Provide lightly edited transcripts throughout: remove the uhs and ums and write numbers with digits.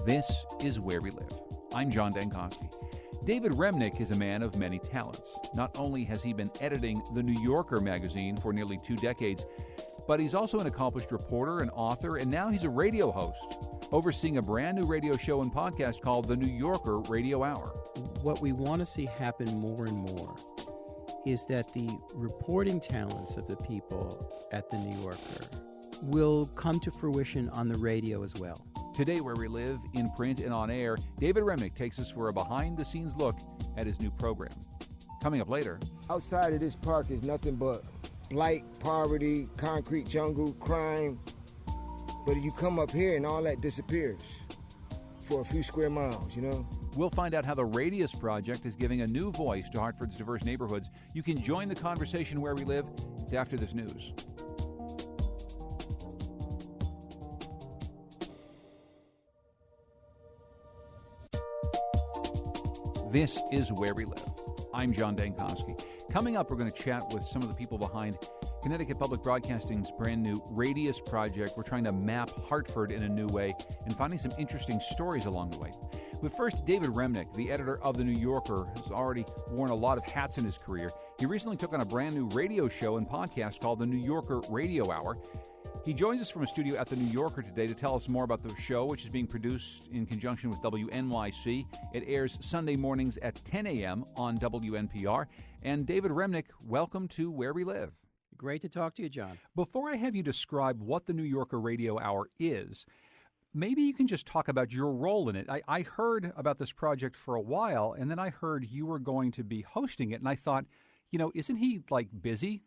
This is Where We Live. I'm John Dankosky. David Remnick is a man of many talents. Not only has he been editing The New Yorker magazine for nearly 2 decades, but he's also an accomplished reporter and author, and now he's a radio host, overseeing a brand new radio show and podcast called The New Yorker Radio Hour. What we want to see happen more and more is that the reporting talents of the people at The New Yorker will come to fruition on the radio as well. Today, Where We Live, in print and on air, David Remnick takes us for a behind-the-scenes look at his new program. Coming up later. Outside of this park is nothing but blight, poverty, concrete jungle, crime. But if you come up here and all that disappears for a few square miles, you know? We'll find out how the Radius Project is giving a new voice to Hartford's diverse neighborhoods. You can join the conversation Where We Live. It's after this news. This is Where We Live. I'm John Dankosky. Coming up, we're going to chat with some of the people behind Connecticut Public Broadcasting's brand new Radius Project. We're trying to map Hartford in a new way and finding some interesting stories along the way. But first, David Remnick, the editor of The New Yorker, has already worn a lot of hats in his career. He recently took on a brand new radio show and podcast called The New Yorker Radio Hour. He joins us from a studio at The New Yorker today to tell us more about the show, which is being produced in conjunction with WNYC. It airs Sunday mornings at 10 a.m. on WNPR. And David Remnick, welcome to Where We Live. Great to talk to you, John. Before I have you describe what the New Yorker Radio Hour is, maybe you can just talk about your role in it. I heard about this project for a while, and then I heard you were going to be hosting it, and I thought, isn't he, busy?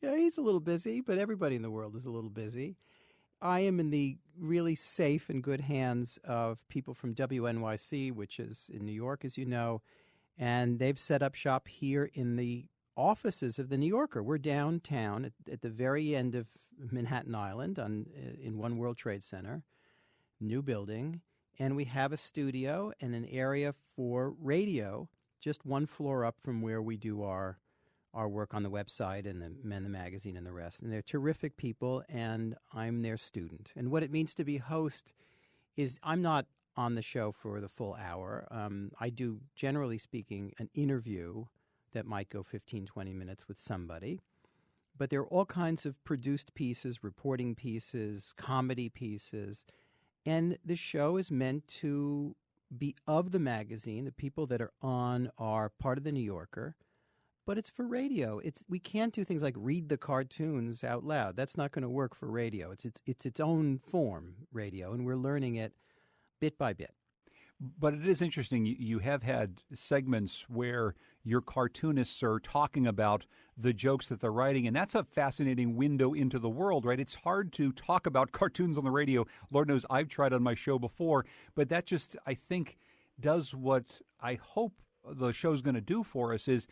Yeah, he's a little busy, but everybody in the world is a little busy. I am in the really safe and good hands of people from WNYC, which is in New York, as you know, and they've set up shop here in the offices of The New Yorker. We're downtown at the very end of Manhattan Island in One World Trade Center, new building, and we have a studio and an area for radio just one floor up from where we do our work on the website and the magazine and the rest. And they're terrific people, and I'm their student. And what it means to be host is I'm not on the show for the full hour. I do, generally speaking, an interview that might go 15, 20 minutes with somebody. But there are all kinds of produced pieces, reporting pieces, comedy pieces. And the show is meant to be of the magazine. The people that are on are part of The New Yorker. But it's for radio. We can't do things like read the cartoons out loud. That's not going to work for radio. It's its own form, radio, and we're learning it bit by bit. But it is interesting. You have had segments where your cartoonists are talking about the jokes that they're writing, and that's a fascinating window into the world, right? It's hard to talk about cartoons on the radio. Lord knows I've tried on my show before, but that just, I think, does what I hope the show's going to do for us is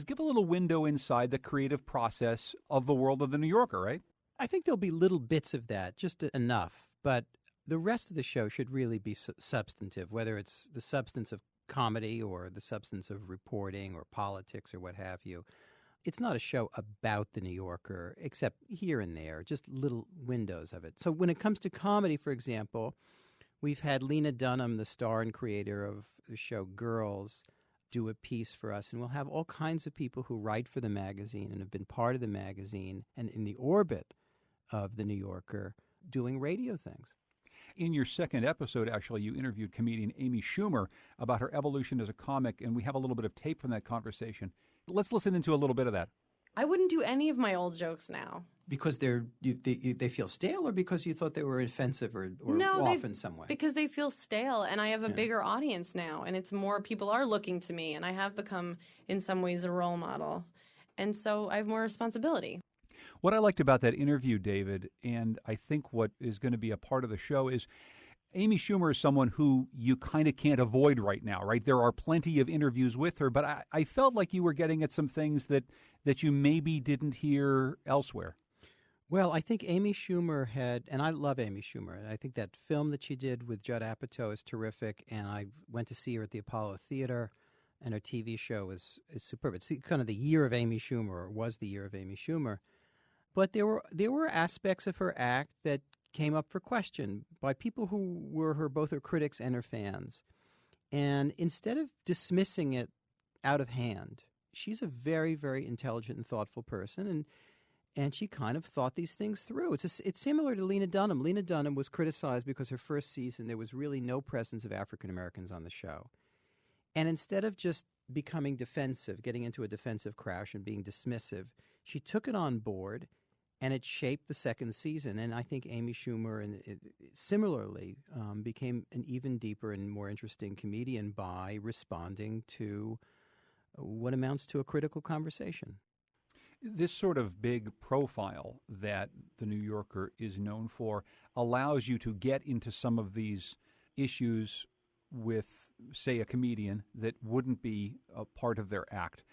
give a little window inside the creative process of the world of The New Yorker, right? I think there'll be little bits of that, just enough. But the rest of the show should really be substantive, whether it's the substance of comedy or the substance of reporting or politics or what have you. It's not a show about The New Yorker, except here and there, just little windows of it. So when it comes to comedy, for example, we've had Lena Dunham, the star and creator of the show Girls, do a piece for us, and we'll have all kinds of people who write for the magazine and have been part of the magazine and in the orbit of The New Yorker doing radio things. In your second episode, actually, you interviewed comedian Amy Schumer about her evolution as a comic, and we have a little bit of tape from that conversation. Let's listen into a little bit of that. I wouldn't do any of my old jokes now. Because they feel stale, or because you thought they were offensive or off in some way? Because they feel stale, and I have a bigger audience now, and it's more people are looking to me, and I have become, in some ways, a role model. And so I have more responsibility. What I liked about that interview, David, and I think what is going to be a part of the show is Amy Schumer is someone who you kind of can't avoid right now, right? There are plenty of interviews with her, but I felt like you were getting at some things that you maybe didn't hear elsewhere. Well, I think Amy Schumer and I love Amy Schumer, and I think that film that she did with Judd Apatow is terrific, and I went to see her at the Apollo Theater, and her TV show is superb. It's kind of the year of Amy Schumer, or was the year of Amy Schumer. But there were aspects of her act that came up for question by people who were both her critics and her fans. And instead of dismissing it out of hand, she's a very, very intelligent and thoughtful person, and she kind of thought these things through. It's similar to Lena Dunham. Lena Dunham was criticized because her first season there was really no presence of African Americans on the show. And instead of just becoming defensive, getting into a defensive crash and being dismissive, she took it on board, and it shaped the second season. And I think Amy Schumer similarly became an even deeper and more interesting comedian by responding to what amounts to a critical conversation. This sort of big profile that The New Yorker is known for allows you to get into some of these issues with, say, a comedian that wouldn't be a part of their act.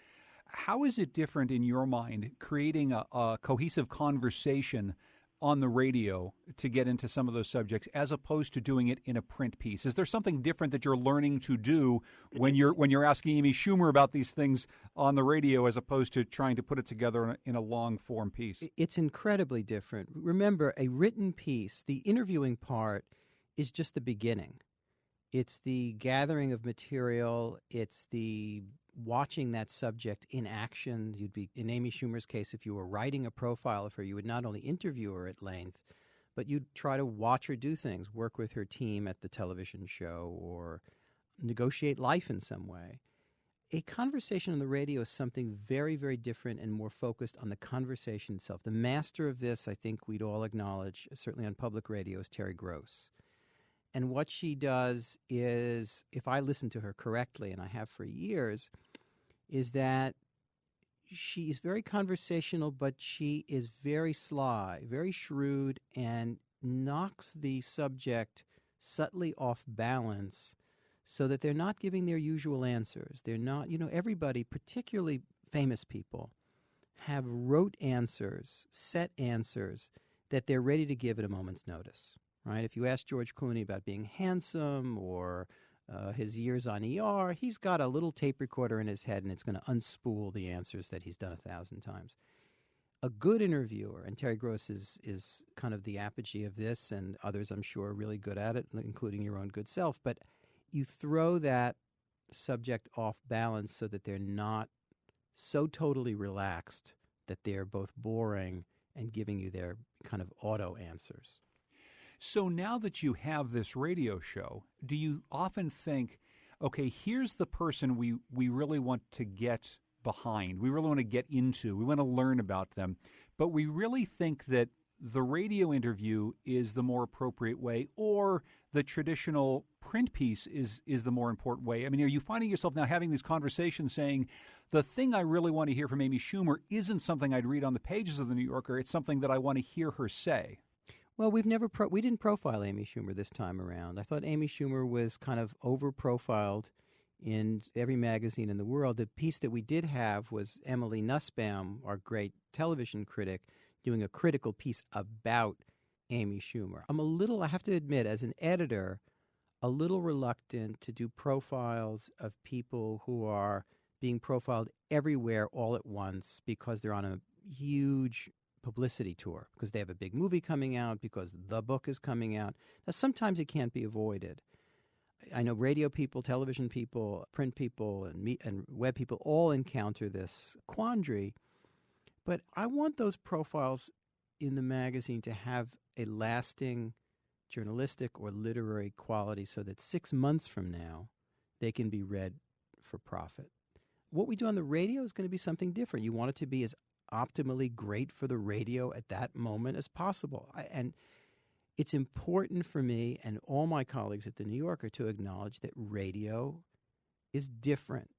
How is it different in your mind creating a cohesive conversation on the radio to get into some of those subjects as opposed to doing it in a print piece? Is there something different that you're learning to do when you're asking Amy Schumer about these things on the radio as opposed to trying to put it together in a long-form piece? It's incredibly different. Remember, a written piece, the interviewing part, is just the beginning. It's the gathering of material. It's the watching that subject in action. You'd be, in Amy Schumer's case, if you were writing a profile of her, you would not only interview her at length, but you'd try to watch her do things, work with her team at the television show, or negotiate life in some way. A conversation on the radio is something very, very different and more focused on the conversation itself. The master of this, I think we'd all acknowledge, certainly on public radio, is Terry Gross. And what she does is, if I listen to her correctly, and I have for years, is that she's very conversational, but she is very sly, very shrewd, and knocks the subject subtly off balance so that they're not giving their usual answers. They're not, everybody, particularly famous people, have rote answers, set answers that they're ready to give at a moment's notice. Right? If you ask George Clooney about being handsome or his years on ER, he's got a little tape recorder in his head, and it's going to unspool the answers that he's done 1,000 times. A good interviewer, and Terry Gross is kind of the apogee of this, and others I'm sure are really good at it, including your own good self, but you throw that subject off balance so that they're not so totally relaxed that they're both boring and giving you their kind of auto answers. So now that you have this radio show, do you often think, okay, here's the person we really want to get behind, we really want to get into, we want to learn about them, but we really think that the radio interview is the more appropriate way, or the traditional print piece is the more important way? I mean, are you finding yourself now having these conversations saying, the thing I really want to hear from Amy Schumer isn't something I'd read on the pages of The New Yorker, it's something that I want to hear her say? Well, we didn't profile Amy Schumer this time around. I thought Amy Schumer was kind of over-profiled in every magazine in the world. The piece that we did have was Emily Nussbaum, our great television critic, doing a critical piece about Amy Schumer. I have to admit, as an editor, a little reluctant to do profiles of people who are being profiled everywhere all at once because they're on a huge publicity tour, because they have a big movie coming out, because the book is coming out. Now, sometimes it can't be avoided. I know radio people, television people, print people, and web people all encounter this quandary, but I want those profiles in the magazine to have a lasting journalistic or literary quality so that 6 months from now they can be read for profit. What we do on the radio is going to be something different. You want it to be as optimally great for the radio at that moment as possible. And it's important for me and all my colleagues at The New Yorker to acknowledge that radio is different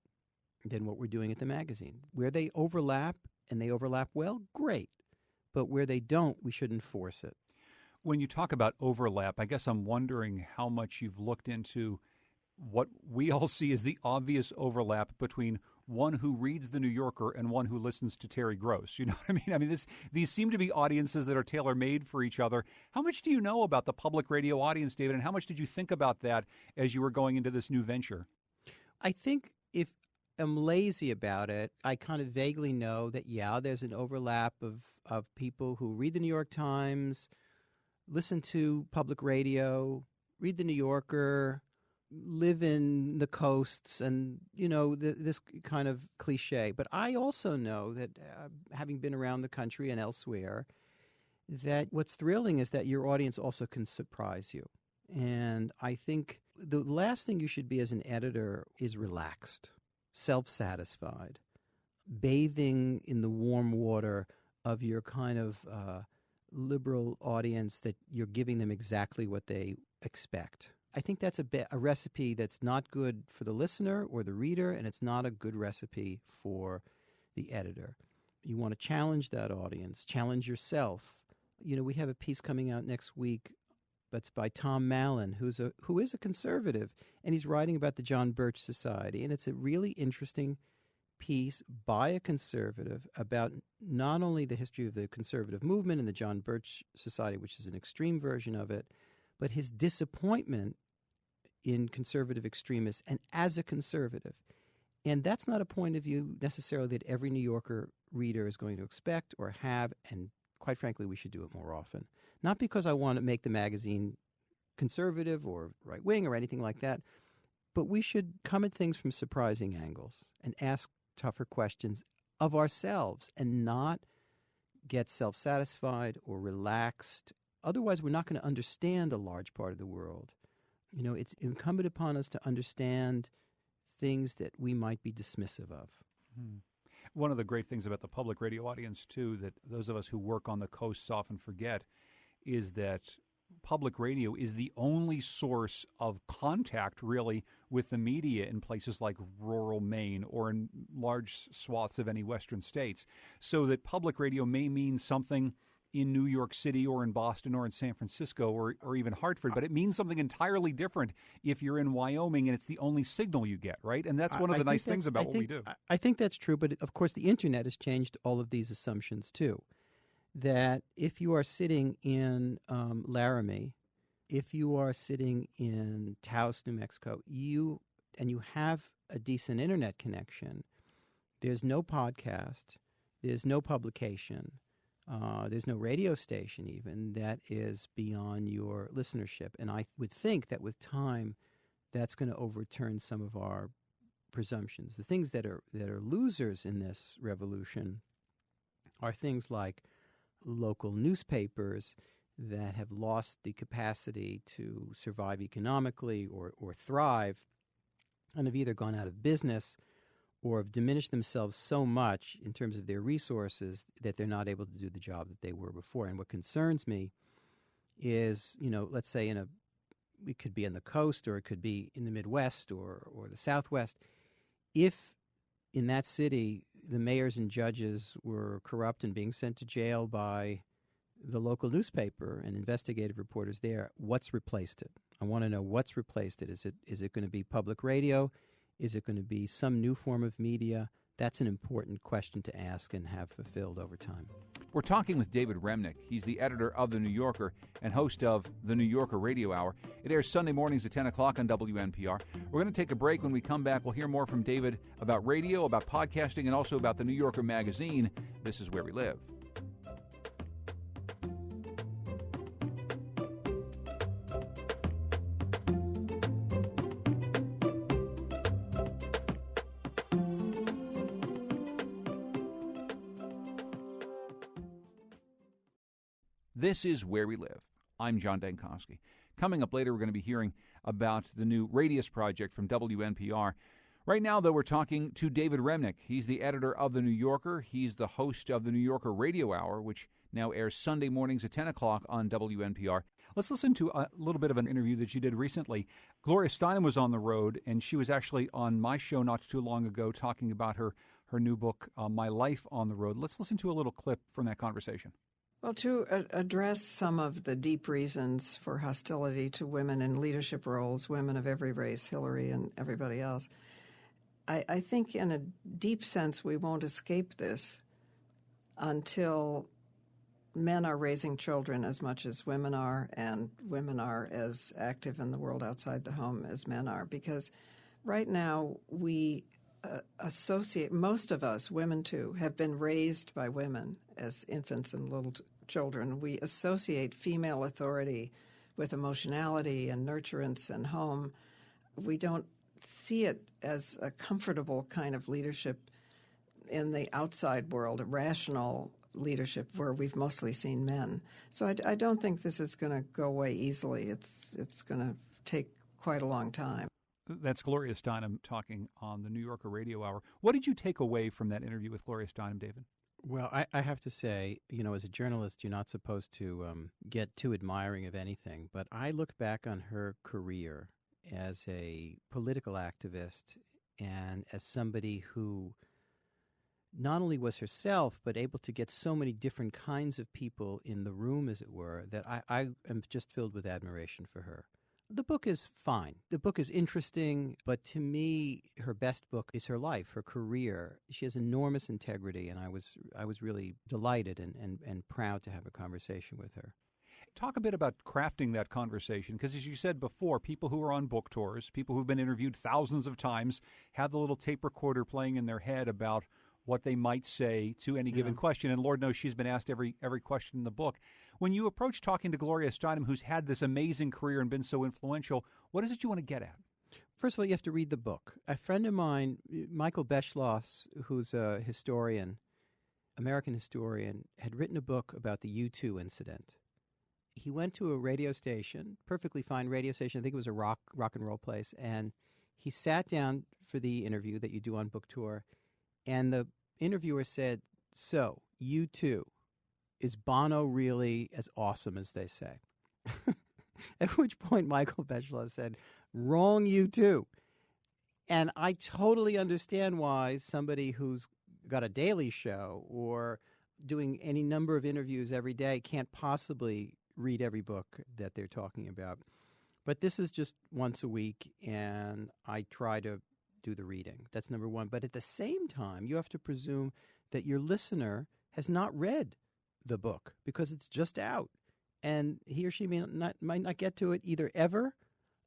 than what we're doing at the magazine. Where they overlap, and they overlap well, great. But where they don't, we shouldn't force it. When you talk about overlap, I guess I'm wondering how much you've looked into what we all see as the obvious overlap between one who reads The New Yorker and one who listens to Terry Gross. You know what I mean? I mean, these seem to be audiences that are tailor-made for each other. How much do you know about the public radio audience, David, and how much did you think about that as you were going into this new venture? I think if I'm lazy about it, I kind of vaguely know that, yeah, there's an overlap of people who read the New York Times, listen to public radio, read The New Yorker, live in the coasts, and, this kind of cliche. But I also know that, having been around the country and elsewhere, that what's thrilling is that your audience also can surprise you. And I think the last thing you should be as an editor is relaxed, self-satisfied, bathing in the warm water of your kind of liberal audience, that you're giving them exactly what they expect. I think that's a recipe that's not good for the listener or the reader, and it's not a good recipe for the editor. You want to challenge that audience, challenge yourself. We have a piece coming out next week that's by Tom Mallon, who is a conservative, and he's writing about the John Birch Society. And it's a really interesting piece by a conservative about not only the history of the conservative movement and the John Birch Society, which is an extreme version of it, but his disappointment in conservative extremists and as a conservative. And that's not a point of view necessarily that every New Yorker reader is going to expect or have, and quite frankly, we should do it more often. Not because I want to make the magazine conservative or right-wing or anything like that, but we should come at things from surprising angles and ask tougher questions of ourselves and not get self-satisfied or relaxed. Otherwise, we're not going to understand a large part of the world. It's incumbent upon us to understand things that we might be dismissive of. One of the great things about the public radio audience, too, that those of us who work on the coasts often forget, is that public radio is the only source of contact, really, with the media in places like rural Maine or in large swaths of any western states. So that public radio may mean something in New York City or in Boston or in San Francisco or even Hartford, but it means something entirely different if you're in Wyoming and it's the only signal you get, right? And that's one of the nice things about what we do. I think that's true, but of course the Internet has changed all of these assumptions too. That if you are sitting in Laramie, if you are sitting in Taos, New Mexico, you have a decent Internet connection, there's no podcast, there's no publication, there's no radio station even that is beyond your listenership. And I would think that with time, that's going to overturn some of our presumptions. The things that are losers in this revolution are things like local newspapers that have lost the capacity to survive economically or thrive, and have either gone out of business or have diminished themselves so much in terms of their resources that they're not able to do the job that they were before. And what concerns me is, let's say it could be on the coast or it could be in the Midwest or the Southwest. If in that city the mayors and judges were corrupt and being sent to jail by the local newspaper and investigative reporters there, what's replaced it? I want to know what's replaced it. Is it going to be public radio? Is it going to be some new form of media? That's an important question to ask and have fulfilled over time. We're talking with David Remnick. He's the editor of The New Yorker and host of The New Yorker Radio Hour. It airs Sunday mornings at 10 o'clock on WNPR. We're going to take a break. When we come back, we'll hear more from David about radio, about podcasting, and also about The New Yorker magazine. This is Where We Live. This is Where We Live. I'm John Dankosky. Coming up later, we're going to be hearing about the new Radius project from WNPR. Right now, though, we're talking to David Remnick. He's the editor of The New Yorker. He's the host of The New Yorker Radio Hour, which now airs Sunday mornings at 10 o'clock on WNPR. Let's listen to a little bit of an interview that you did recently. Gloria Steinem was on the road, and she was actually on my show not too long ago talking about her new book, My Life on the Road. Let's listen to a little clip from that conversation. Well, to address some of the deep reasons for hostility to women in leadership roles, women of every race, Hillary and everybody else, I think in a deep sense we won't escape this until men are raising children as much as women are, and women are as active in the world outside the home as men are. Because right now we associate, most of us, women too, have been raised by women as infants and children. We associate female authority with emotionality and nurturance and home. We don't see it as a comfortable kind of leadership in the outside world, a rational leadership where we've mostly seen men. So I don't think this is going to go away easily. It's going to take quite a long time. That's Gloria Steinem talking on the New Yorker Radio Hour. What did you take away from that interview with Gloria Steinem, David? Well, I have to say, as a journalist, you're not supposed to get too admiring of anything. But I look back on her career as a political activist and as somebody who not only was herself, but able to get so many different kinds of people in the room, as it were, that I am just filled with admiration for her. The book is fine. The book is interesting, but to me, her best book is her life, her career. She has enormous integrity, and I was really delighted and proud to have a conversation with her. Talk a bit about crafting that conversation, because as you said before, people who are on book tours, people who've been interviewed thousands of times, have the little tape recorder playing in their head about what they might say to any given question. And Lord knows she's been asked every question in the book. When you approach talking to Gloria Steinem, who's had this amazing career and been so influential, what is it you want to get at? First of all, you have to read the book. A friend of mine, Michael Beschloss, who's a historian, American historian, had written a book about the U2 incident. He went to a radio station, perfectly fine radio station, I think it was a rock and roll place, and he sat down for the interview that you do on book tour. And the interviewer said, "So, U2, is Bono really as awesome as they say?" At which point Michael Beschloss said, "Wrong U2." And I totally understand why somebody who's got a daily show or doing any number of interviews every day can't possibly read every book that they're talking about. But this is just once a week, and I try to do the reading. That's number one. But at the same time, you have to presume that your listener has not read the book because it's just out. And he or she might not get to it either ever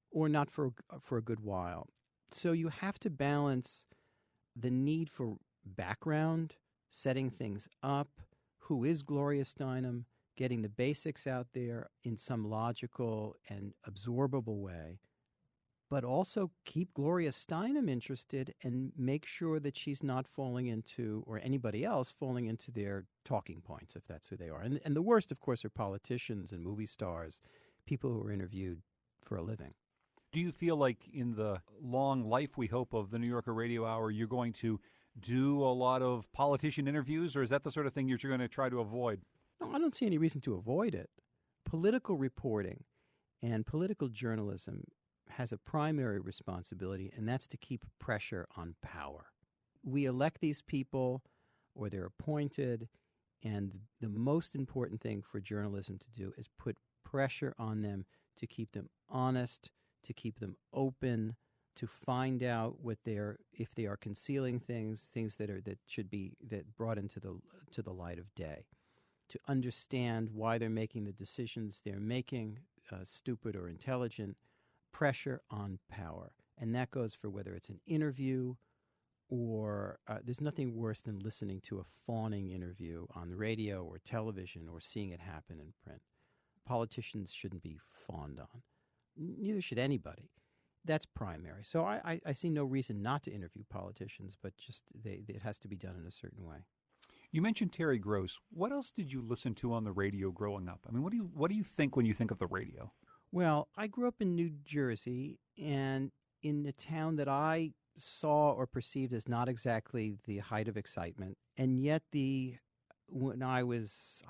or not for a good while. So you have to balance the need for background, setting things up, who is Gloria Steinem, getting the basics out there in some logical and absorbable way, but also keep Gloria Steinem interested and make sure that she's not falling into, or anybody else falling into their talking points, if that's who they are. And the worst, of course, are politicians and movie stars, people who are interviewed for a living. Do you feel like in the long life, we hope, of the New Yorker Radio Hour, you're going to do a lot of politician interviews, or is that the sort of thing you're going to try to avoid? No, I don't see any reason to avoid it. Political reporting and political journalism has a primary responsibility, and that's to keep pressure on power. We elect these people, or they're appointed, and the most important thing for journalism to do is put pressure on them to keep them honest, to keep them open, to find out if they are concealing things that should be brought into the light of day, to understand why they're making the decisions they're making, stupid or intelligent. Pressure on power. And that goes for whether it's an interview or there's nothing worse than listening to a fawning interview on the radio or television or seeing it happen in print. Politicians shouldn't be fawned on. Neither should anybody. That's primary. So I see no reason not to interview politicians, but just it has to be done in a certain way. You mentioned Terry Gross. What else did you listen to on the radio growing up? I mean, what do you think when you think of the radio? Well, I grew up in New Jersey, and in a town that I saw or perceived as not exactly the height of excitement. And yet when I was,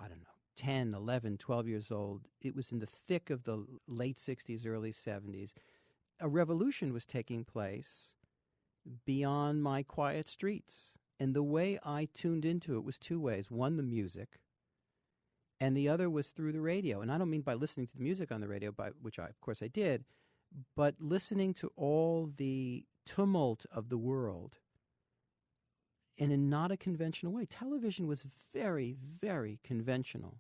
10, 11, 12 years old, it was in the thick of the late 60s, early 70s. A revolution was taking place beyond my quiet streets. And the way I tuned into it was two ways. One, the music. And the other was through the radio. And I don't mean by listening to the music on the radio, which of course I did, but listening to all the tumult of the world in a not a conventional way. Television was very, very conventional,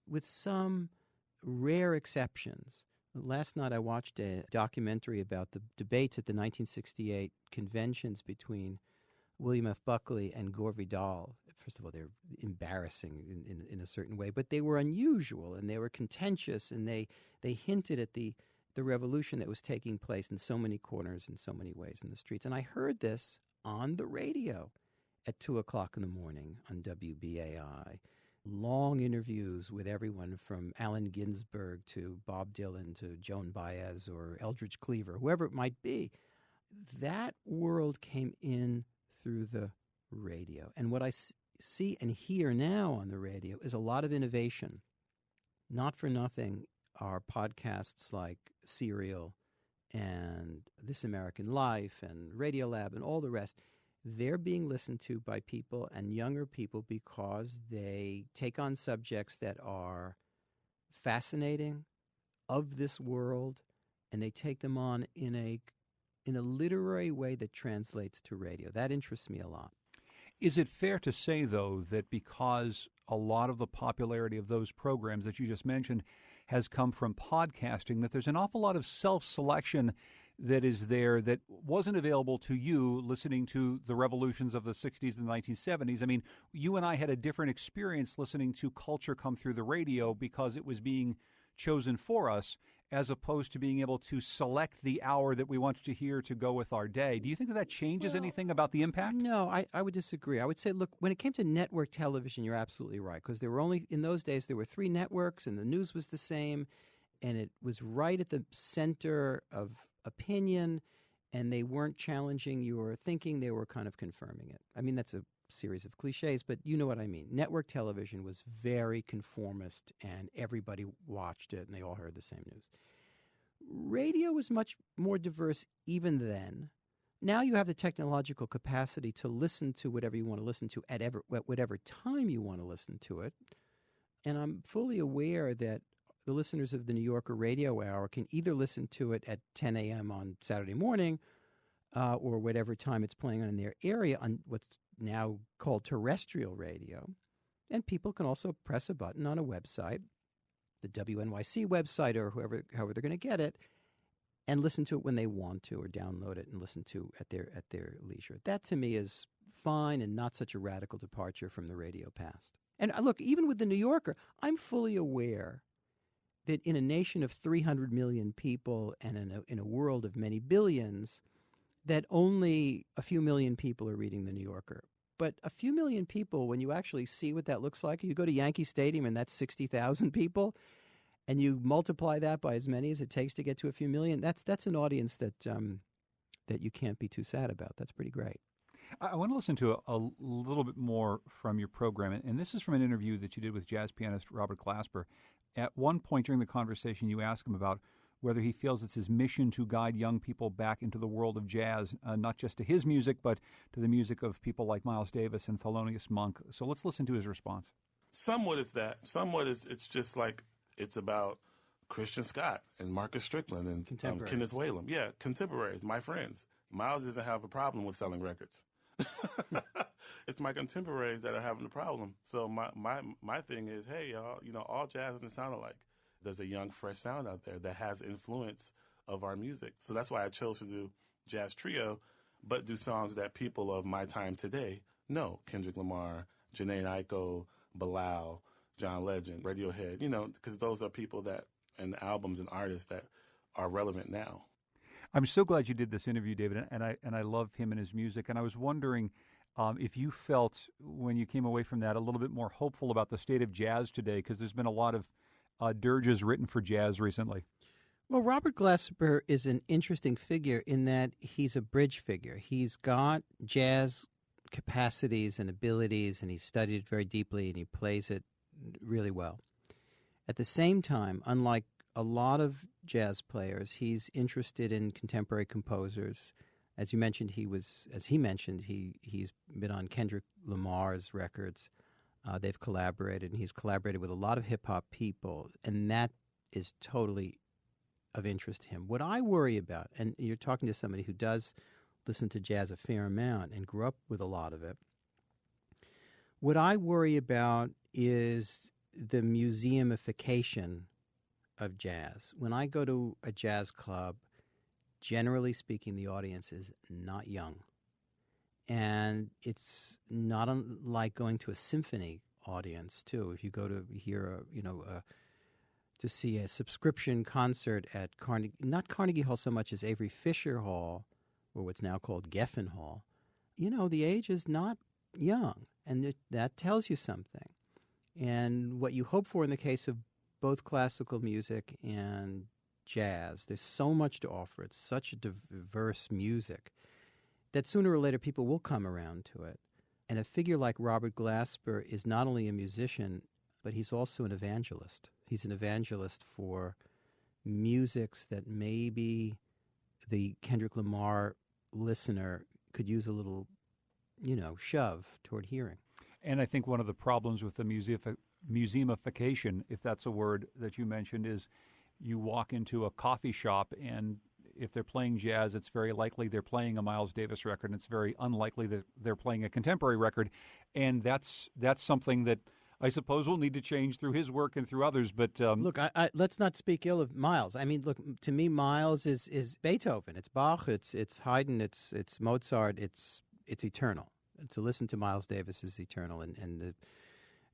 with some rare exceptions. Last night I watched a documentary about the debates at the 1968 conventions between William F. Buckley and Gore Vidal. first of all, they're embarrassing in a certain way, but they were unusual and they were contentious, and they hinted at the revolution that was taking place in so many corners in so many ways in the streets. And I heard this on the radio at 2 o'clock in the morning on WBAI. Long interviews with everyone from Allen Ginsberg to Bob Dylan to Joan Baez or Eldridge Cleaver, whoever it might be. That world came in through the radio. And what I see and hear now on the radio is a lot of innovation. Not for nothing are podcasts like Serial and This American Life and Radiolab and all the rest. They're being listened to by people and younger people because they take on subjects that are fascinating, of this world, and they take them on in a literary way that translates to radio. That interests me a lot. Is it fair to say, though, that because a lot of the popularity of those programs that you just mentioned has come from podcasting, that there's an awful lot of self-selection that is there that wasn't available to you listening to the revolutions of the 60s and the 1970s? I mean, you and I had a different experience listening to culture come through the radio because it was being chosen for us, as opposed to being able to select the hour that we wanted to hear to go with our day. Do you think that changes anything about the impact? No, I would disagree. I would say, look, when it came to network television, you're absolutely right, because there were only, in those days, there were 3 networks, and the news was the same, and it was right at the center of opinion, and they weren't challenging your thinking, they were kind of confirming it. I mean, that's a series of cliches, but you know what I mean. Network television was very conformist, and everybody watched it, and they all heard the same news. Radio was much more diverse even then. Now you have the technological capacity to listen to whatever you want to listen to at whatever time you want to listen to it. And I'm fully aware that the listeners of the New Yorker Radio Hour can either listen to it at 10 a.m. on Saturday morning or whatever time it's playing on in their area on what's now called terrestrial radio. And people can also press a button on a website, the WNYC website or however they're going to get it, and listen to it when they want to, or download it and listen to at their leisure. That to me is fine and not such a radical departure from the radio past. And look, even with the New Yorker, I'm fully aware that in a nation of 300 million people and in a world of many billions, that only a few million people are reading the New Yorker. But a few million people, when you actually see what that looks like, you go to Yankee Stadium and that's 60,000 people, and you multiply that by as many as it takes to get to a few million, that's an audience that you can't be too sad about. That's pretty great. I want to listen to a little bit more from your program, and this is from an interview that you did with jazz pianist Robert Glasper. At one point during the conversation, you asked him about whether he feels it's his mission to guide young people back into the world of jazz, not just to his music, but to the music of people like Miles Davis and Thelonious Monk. So let's listen to his response. Somewhat it's that. Somewhat it's just like it's about Christian Scott and Marcus Strickland and Kenneth Whalum. Yeah, contemporaries, my friends. Miles doesn't have a problem with selling records. It's my contemporaries that are having the problem. So my thing is, hey, y'all, all jazz doesn't sound alike. There's a young, fresh sound out there that has influence of our music. So that's why I chose to do Jazz Trio, but do songs that people of my time today know. Kendrick Lamar, Jhené Aiko, Bilal, John Legend, Radiohead, because those are people that, and albums and artists that are relevant now. I'm so glad you did this interview, David, and I love him and his music. And I was wondering if you felt, when you came away from that, a little bit more hopeful about the state of jazz today, because there's been a lot of dirges written for jazz recently. Well, Robert Glasper is an interesting figure in that he's a bridge figure. He's got jazz capacities and abilities, and he's studied it very deeply, and he plays it really well. At the same time, unlike a lot of jazz players, he's interested in contemporary composers. As you mentioned, he's been on Kendrick Lamar's records. They've collaborated, and he's collaborated with a lot of hip-hop people, and that is totally of interest to him. What I worry about, and you're talking to somebody who does listen to jazz a fair amount and grew up with a lot of it, what I worry about is the museumification of jazz. When I go to a jazz club, generally speaking, the audience is not young. And it's not unlike going to a symphony audience, too. If you go to hear, to see a subscription concert at not Carnegie Hall so much as Avery Fisher Hall, or what's now called Geffen Hall, the age is not young, and that tells you something. And what you hope for in the case of both classical music and jazz, there's so much to offer. It's such a diverse music that sooner or later people will come around to it. And a figure like Robert Glasper is not only a musician, but he's also an evangelist. He's an evangelist for musics that maybe the Kendrick Lamar listener could use a little, shove toward hearing. And I think one of the problems with the museumification, if that's a word that you mentioned, is you walk into a coffee shop and if they're playing jazz, it's very likely they're playing a Miles Davis record, and it's very unlikely that they're playing a contemporary record. And that's something that I suppose will need to change through his work and through others. But look, let's not speak ill of Miles. I mean, look, to me, Miles is Beethoven. It's Bach. It's Haydn. It's Mozart. It's eternal. And to listen to Miles Davis is eternal, and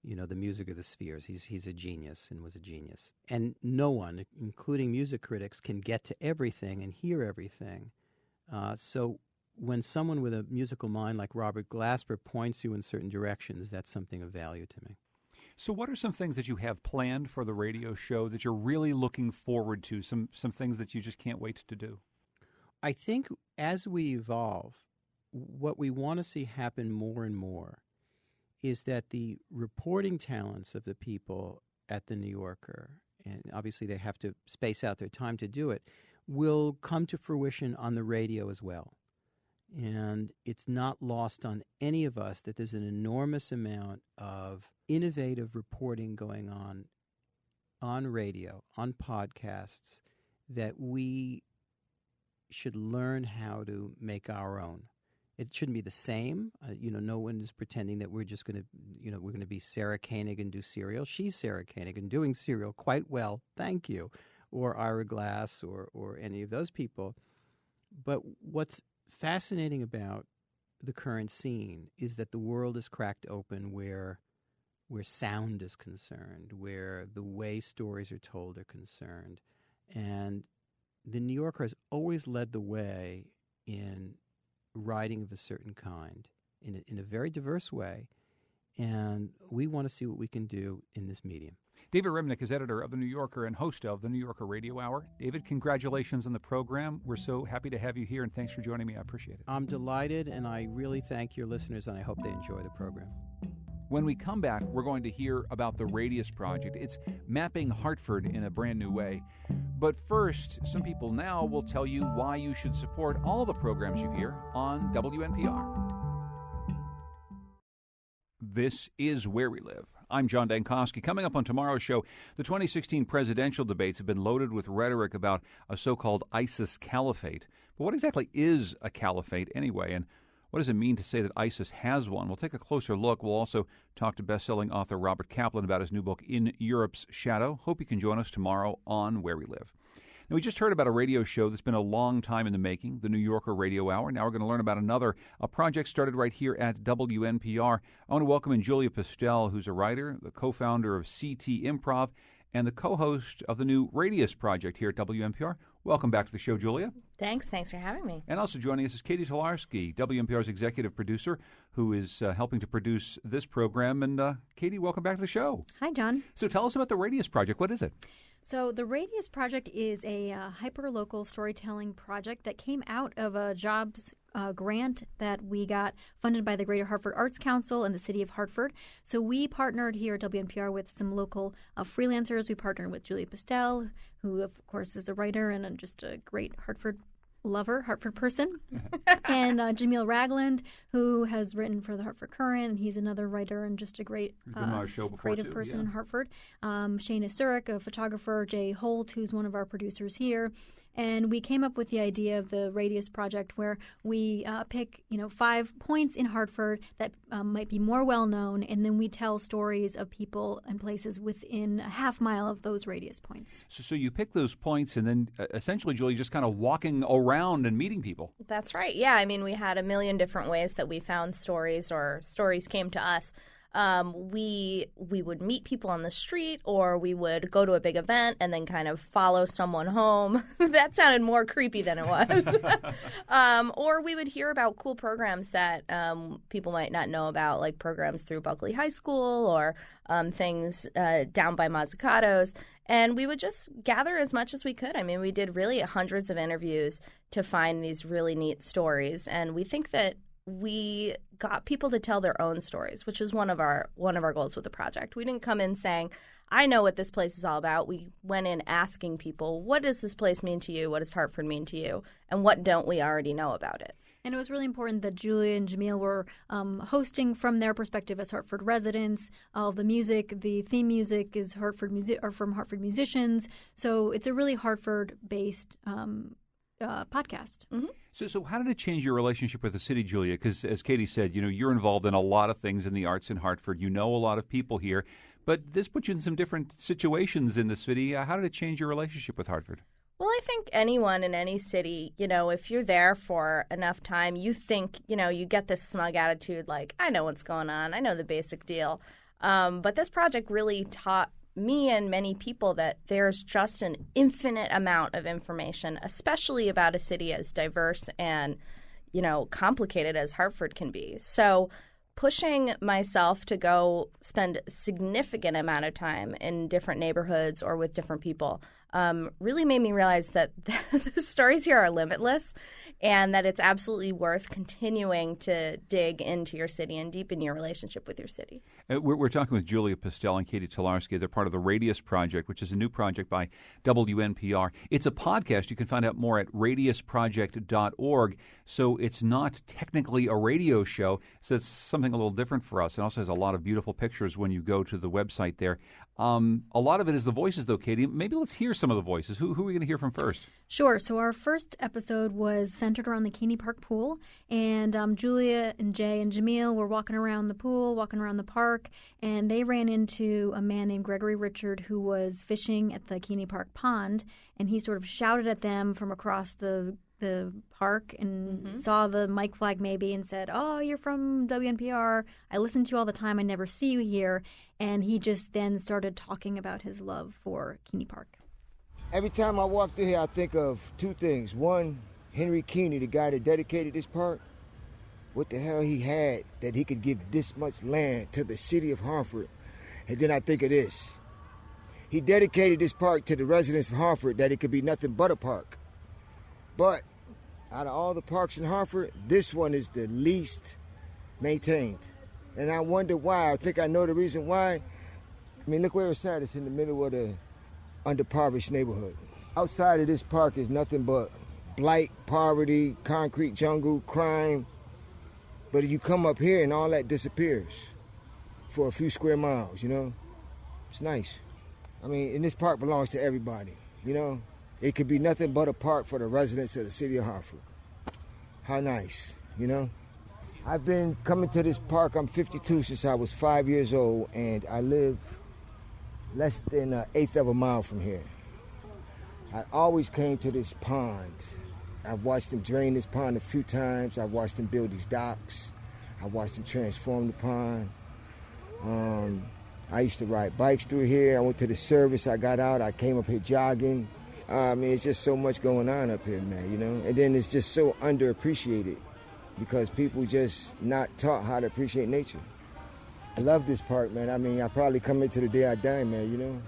the music of the spheres. He's a genius and was a genius. And no one, including music critics, can get to everything and hear everything. So when someone with a musical mind like Robert Glasper points you in certain directions, that's something of value to me. So what are some things that you have planned for the radio show that you're really looking forward to, some things that you just can't wait to do? I think as we evolve, what we want to see happen more and more is that the reporting talents of the people at the New Yorker, and obviously they have to space out their time to do it, will come to fruition on the radio as well. And it's not lost on any of us that there's an enormous amount of innovative reporting going on radio, on podcasts, that we should learn how to make our own. It shouldn't be the same. No one is pretending that we're just going to, we're going to be Sarah Koenig and do serial. She's Sarah Koenig and doing serial quite well, thank you, or Ira Glass or any of those people. But what's fascinating about the current scene is that the world is cracked open where sound is concerned, where the way stories are told are concerned. And the New Yorker has always led the way in writing of a certain kind in a very diverse way, and we want to see what we can do in this medium. David Remnick is editor of The New Yorker and host of The New Yorker Radio Hour. David, congratulations on the program. We're so happy to have you here, and thanks for joining me. I appreciate it. I'm delighted, and I really thank your listeners, and I hope they enjoy the program. When we come back, we're going to hear about the Radius Project. It's mapping Hartford in a brand new way. But first, some people now will tell you why you should support all the programs you hear on WNPR. This is Where We Live. I'm John Dankosky. Coming up on tomorrow's show, the 2016 presidential debates have been loaded with rhetoric about a so-called ISIS caliphate. But what exactly is a caliphate anyway, and what does it mean to say that ISIS has one? We'll take a closer look. We'll also talk to best-selling author Robert Kaplan about his new book, In Europe's Shadow. Hope you can join us tomorrow on Where We Live. Now, we just heard about a radio show that's been a long time in the making, the New Yorker Radio Hour. Now we're going to learn about a project started right here at WNPR. I want to welcome in Julia Pistel, who's a writer, the co-founder of CT Improv, and the co-host of the new Radius Project here at WNPR. Welcome back to the show, Julia. Thanks for having me. And also joining us is Katie Tolarski, WNPR's executive producer, who is helping to produce this program. And Katie, welcome back to the show. Hi, John. So tell us about the Radius Project. What is it? So the Radius Project is a hyper-local storytelling project that came out of a jobs grant that we got funded by the Greater Hartford Arts Council and the City of Hartford. So we partnered here at WNPR with some local freelancers. We partnered with Julia Pistel, who, of course, is a writer and just a great Hartford person, and Jamil Ragland, who has written for the Hartford Courant, and he's another writer and just a great creative person in Hartford. Shana Surik, a photographer, Jay Holt, who's one of our producers here. And we came up with the idea of the Radius Project, where we pick 5 points in Hartford that might be more well-known, and then we tell stories of people and places within a half mile of those radius points. So you pick those points, and then essentially, Julie, just kind of walking around around and meeting people. That's right. Yeah, I mean, we had a million different ways that we found stories or stories came to us. We would meet people on the street, or we would go to a big event and then kind of follow someone home. That sounded more creepy than it was. Or we would hear about cool programs that people might not know about, like programs through Buckley High School or things down by Mazzucato's. And we would just gather as much as we could. I mean, we did really hundreds of interviews to find these really neat stories. And we think that we got people to tell their own stories, which is one of our goals with the project. We didn't come in saying, I know what this place is all about. We went in asking people, what does this place mean to you? What does Hartford mean to you? And what don't we already know about it? And it was really important that Julia and Jamil were hosting from their perspective as Hartford residents. All of the music, the theme music is from Hartford musicians. So it's a really Hartford-based podcast. Mm-hmm. So how did it change your relationship with the city, Julia? Because as Katie said, you're involved in a lot of things in the arts in Hartford. You know a lot of people here. But this puts you in some different situations in the city. How did it change your relationship with Hartford? Well, I think anyone in any city, if you're there for enough time, you think, you get this smug attitude like, I know what's going on. I know the basic deal. But this project really taught me and many people that there's just an infinite amount of information, especially about a city as diverse and, complicated as Hartford can be. So pushing myself to go spend a significant amount of time in different neighborhoods or with different people really made me realize that the stories here are limitless and that it's absolutely worth continuing to dig into your city and deepen your relationship with your city. We're talking with Julia Pistel and Katie Tolarski. They're part of the Radius Project, which is a new project by WNPR. It's a podcast. You can find out more at radiusproject.org. So it's not technically a radio show, so it's something a little different for us. It also has a lot of beautiful pictures when you go to the website there. A lot of it is the voices, though, Katie. Maybe let's hear some of the voices. Who are we going to hear from first? Sure. So our first episode was centered around the Keeney Park pool, and Julia and Jay and Jamil were walking around the pool, walking around the park, and they ran into a man named Gregory Richard who was fishing at the Keeney Park pond, and he sort of shouted at them from across the park and saw the mic flag maybe and said, oh, you're from WNPR. I listen to you all the time. I never see you here. And he just then started talking about his love for Keeney Park. Every time I walk through here, I think of two things. One, Henry Keeney, the guy that dedicated this park. What the hell he had that he could give this much land to the city of Hartford. And then I think of this. He dedicated this park to the residents of Hartford that it could be nothing but a park. But out of all the parks in Hartford, this one is the least maintained. And I wonder why. I think I know the reason why. I mean, look where it's at. It's in the middle of the underprivileged neighborhood. Outside of this park is nothing but blight, poverty, concrete jungle, crime. But you come up here and all that disappears for a few square miles, It's nice. I mean, and this park belongs to everybody, It could be nothing but a park for the residents of the city of Hartford. How nice, I've been coming to this park. I'm 52 since I was 5 years old, and I live less than an eighth of a mile from here. I always came to this pond. I've watched them drain this pond a few times. I've watched them build these docks. I've watched them transform the pond. I used to ride bikes through here. I went to the service. I got out. I came up here jogging. I mean, it's just so much going on up here, man, And then it's just so underappreciated because people just not taught how to appreciate nature. I love this park, man. I mean, I probably come here to the day I die, man,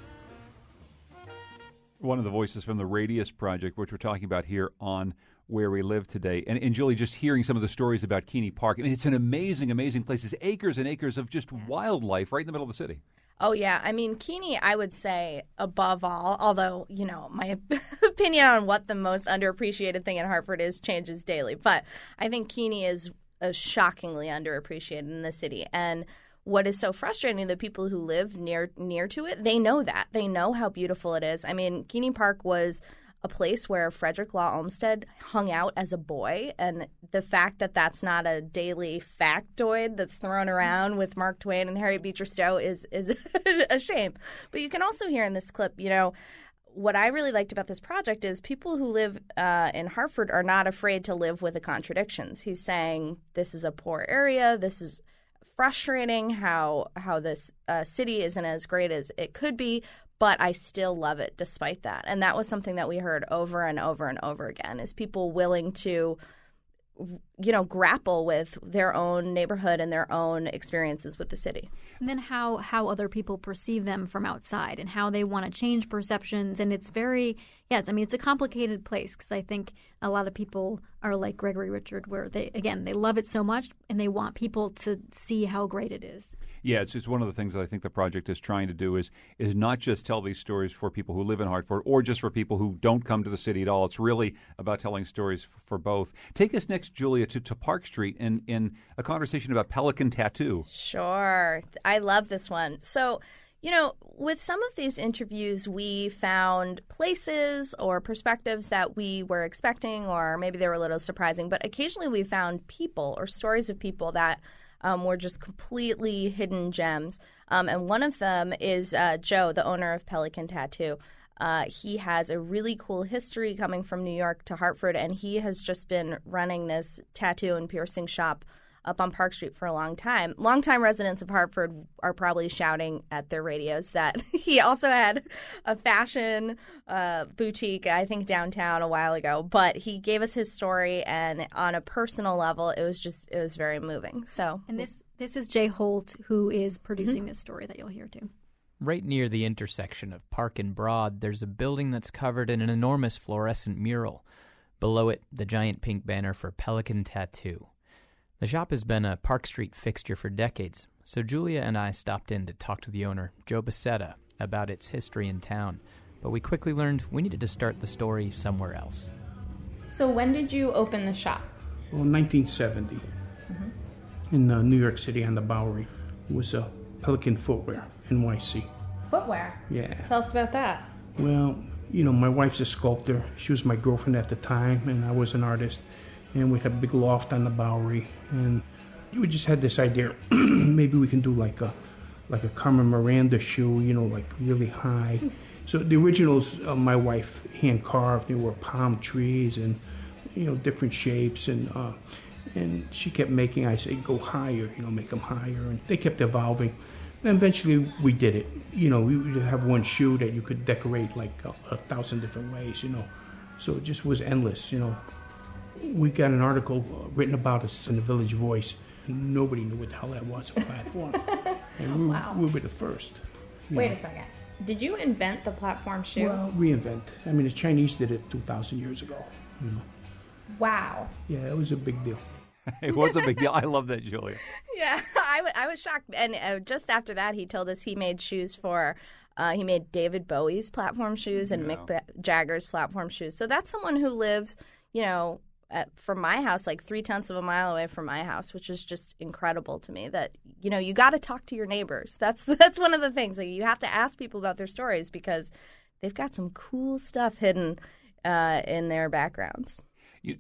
One of the voices from the Radius Project, which we're talking about here on Where We Live today. And Julie, just hearing some of the stories about Keeney Park, I mean, it's an amazing, amazing place. It's acres and acres of just wildlife right in the middle of the city. Oh, yeah. I mean, Keeney, I would say, above all, although, my opinion on what the most underappreciated thing in Hartford is changes daily. But I think Keeney is shockingly underappreciated in the city. And what is so frustrating, the people who live near to it, they know that. They know how beautiful it is. I mean, Keeney Park was a place where Frederick Law Olmsted hung out as a boy, and the fact that that's not a daily factoid that's thrown around with Mark Twain and Harriet Beecher Stowe is a shame. But you can also hear in this clip, what I really liked about this project is people who live in Hartford are not afraid to live with the contradictions. He's saying this is a poor area, this is frustrating how this city isn't as great as it could be, but I still love it despite that. And that was something that we heard over and over and over again, is people willing to, grapple with their own neighborhood and their own experiences with the city. And then how other people perceive them from outside and how they want to change perceptions. And it's it's a complicated place, because I think a lot of people are like Gregory Richard, where they love it so much and they want people to see how great it is. Yeah, it's one of the things that I think the project is trying to do is not just tell these stories for people who live in Hartford or just for people who don't come to the city at all. It's really about telling stories for both. Take us next, Julia, to Park Street in a conversation about Pelican Tattoo. Sure. I love this one. So, with some of these interviews, we found places or perspectives that we were expecting, or maybe they were a little surprising, but occasionally we found people or stories of people that were just completely hidden gems. And one of them is Joe, the owner of Pelican Tattoo. He has a really cool history coming from New York to Hartford, and he has just been running this tattoo and piercing shop up on Park Street for a long time. Longtime residents of Hartford are probably shouting at their radios that he also had a fashion boutique, I think, downtown a while ago. But he gave us his story, and on a personal level, it was very moving. So, and this is Jay Holt, who is producing this story that you'll hear too. Right near the intersection of Park and Broad, there's a building that's covered in an enormous fluorescent mural. Below it, the giant pink banner for Pelican Tattoo. The shop has been a Park Street fixture for decades, so Julia and I stopped in to talk to the owner, Joe Becerra, about its history in town. But we quickly learned we needed to start the story somewhere else. So when did you open the shop? Well, 1970, in New York City on the Bowery. It was Pelican Footwear, NYC. Footwear? Yeah. Tell us about that. Well, my wife's a sculptor. She was my girlfriend at the time, and I was an artist. And we had a big loft on the Bowery, and we just had this idea, maybe we can do like a Carmen Miranda shoe, like really high. So the originals, my wife hand carved. They were palm trees and different shapes, and she kept making. I said, go higher, make them higher, and they kept evolving. And eventually we did it. We would have one shoe that you could decorate like 1,000 different ways. So it just was endless. We got an article written about us in the Village Voice. Nobody knew what the hell that was, a platform. And we were the first. Wait a second. Did you invent the platform shoe? Well, reinvent. I mean, the Chinese did it 2,000 years ago. Wow. Yeah, it was a big deal. It was a big deal. I love that, Julia. Yeah, I was shocked. And just after that, he told us he made shoes for... he made David Bowie's platform shoes and Mick Jagger's platform shoes. So that's someone who lives, from my house, like 0.3 of a mile away from my house, which is just incredible to me. That you got to talk to your neighbors. That's one of the things. Like, you have to ask people about their stories because they've got some cool stuff hidden in their backgrounds.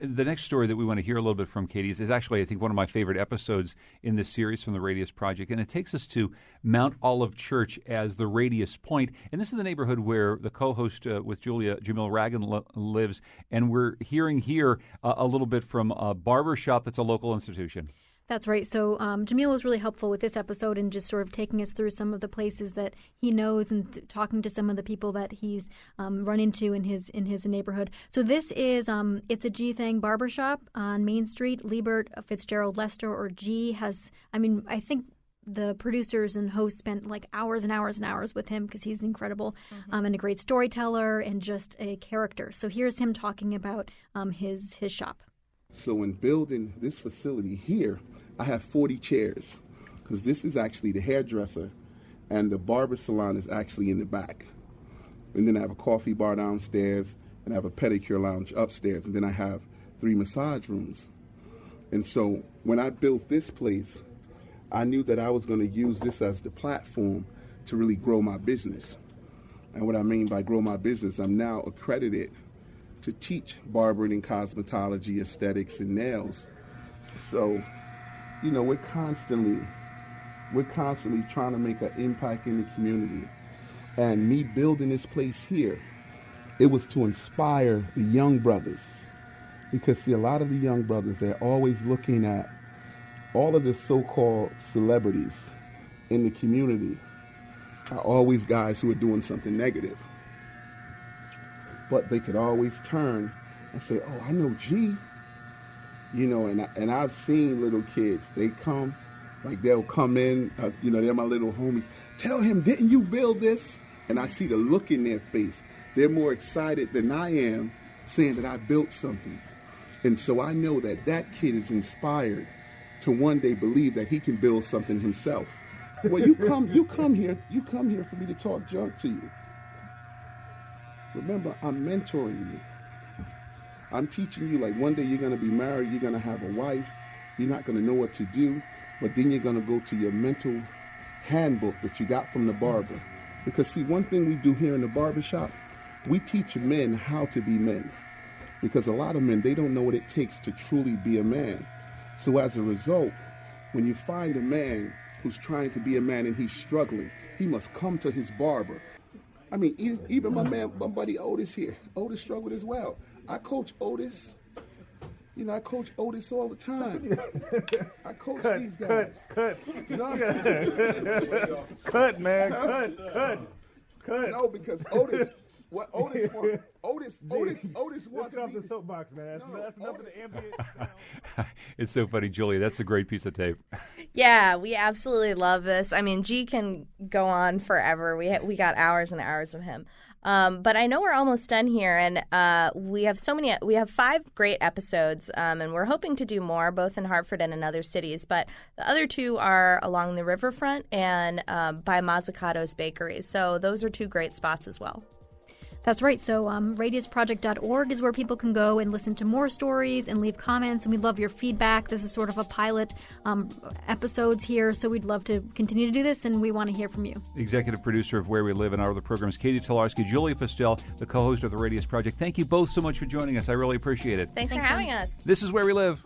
The next story that we want to hear a little bit from, Katie, is actually, I think, one of my favorite episodes in this series from the Radius Project, and it takes us to Mount Olive Church as the radius point. And this is the neighborhood where the co-host with Julia, Jamil Ragan, lives, and we're hearing here a little bit from a barber shop that's a local institution. That's right. So Jamil was really helpful with this episode and just sort of taking us through some of the places that he knows and talking to some of the people that he's run into in his neighborhood. So this is it's a G Thang barbershop on Main Street. Liebert Fitzgerald Lester, or G, has, I think the producers and hosts spent like hours and hours and hours with him because he's incredible and a great storyteller and just a character. So here's him talking about his shop. So in building this facility here, I have 40 chairs because this is actually the hairdresser and the barber salon is actually in the back. And then I have a coffee bar downstairs and I have a pedicure lounge upstairs. And then I have 3 massage rooms. And so when I built this place, I knew that I was going to use this as the platform to really grow my business. And what I mean by grow my business, I'm now accredited to teach barbering and cosmetology, aesthetics, and nails. So, we're constantly trying to make an impact in the community. And me building this place here it was to inspire the young brothers. Because, see, a lot of the young brothers, they're always looking at all of the so-called celebrities in the community are always guys who are doing something negative. But they could always turn and say, oh, I know G. You know, and I've seen little kids, they come, like they'll come in, you know, they're my little homies. Tell him, didn't you build this? And I see the look in their face. They're more excited than I am saying that I built something. And so I know that that kid is inspired to one day believe that he can build something himself. Well, you come here for me to talk junk to you. Remember, I'm mentoring you. I'm teaching you, like, one day you're going to be married, you're going to have a wife, you're not going to know what to do, but then you're going to go to your mental handbook that you got from the barber. Because, see, one thing we do here in the barbershop, we teach men how to be men. Because a lot of men, they don't know what it takes to truly be a man. So as a result, when you find a man who's trying to be a man and he's struggling, he must come to his barber. I mean, even my buddy Otis here, Otis struggled as well. I coach Otis. You know, I coach Otis all the time. I coach these guys. Cut, man. No, because Otis. What Otis wants? Otis wants. Get off the soapbox, man. That's enough of the ambient. It's so funny, Julia. That's a great piece of tape. Yeah, we absolutely love this. I mean, G can go on forever. We got hours and hours of him. But I know we're almost done here, and we have 5 great episodes, and we're hoping to do more, both in Hartford and in other cities. But the other 2 are along the riverfront and by Mazzicato's Bakery. So those are 2 great spots as well. That's right. So radiusproject.org is where people can go and listen to more stories and leave comments. And we'd love your feedback. This is sort of a pilot episodes here, so we'd love to continue to do this, and we want to hear from you. Executive producer of Where We Live and our other programs, Katie Tolarski, Julia Pastel, the co-host of the Radius Project. Thank you both so much for joining us. I really appreciate it. Thanks for having us. This is Where We Live.